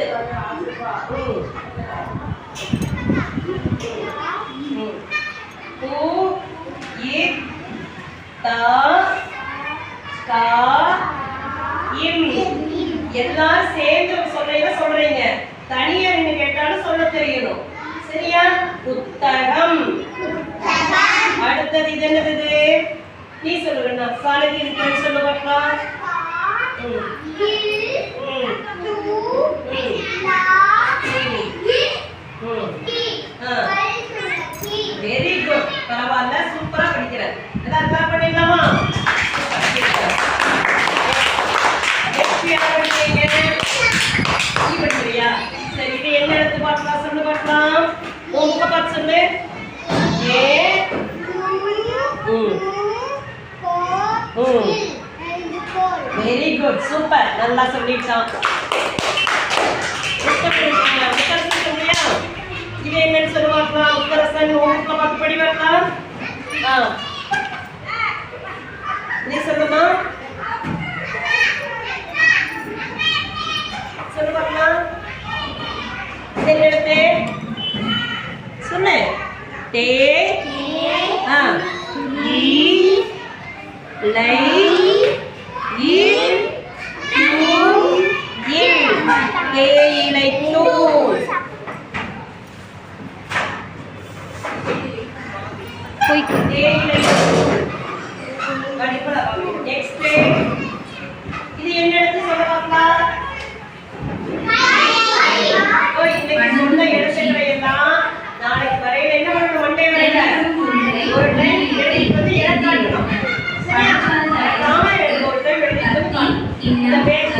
எழுத்து பூ இத் தா கா இம் எல்லாம் சேர்ந்து சொல்றீங்க. தனியா நீங்க கேட்டாலும் சொல்ல தெரியணும். சரியா? புத்தகம். அடுத்தது இது என்னது? நீ சொல்லுங்க. சாலைக்கு இருக்குன்னு சொல்ல பார்க்கலாம். Very good. பரவாயில்ல, சூப்பரா படிக்கிற. எல்லாம் கிளாப் பண்ணிடலாமா? சரி, இது என்ன எழுத்து பார்க்கலாம்? சொல்லு பார்க்கலாம். உன் புக்க பார்த்து சொல்லு. ஏ வெரி குட், சூப்பர், நல்லா சொல்லிட்டான். இது என்னன்னு சொல்லு பார்க்கலாம். உத்தரசன் உன் புக்க பார்த்து படி பார்க்கலாம். நீ சொல்லுமா? சொல்லு பார்க்கலாம். இது எழுத்து சொல்லு. டே லை தேயிலை தூள். தேயிலை தூள். நெக்ஸ்ட் இது என்ன எழுத்து சொல்ல பார்க்கலாம். இன்னைக்கு சொன்ன எழுத்துக்களை எல்லாம் நாளைக்கு வரையில என்ன பண்ணணும்? மண்டே வரையில ஒரு டைம் எழுதிட்டு வந்து எனக்கு காட்டணும். சரியா? ஒரு டைம் எழுதிட்டு இந்த பேஜ்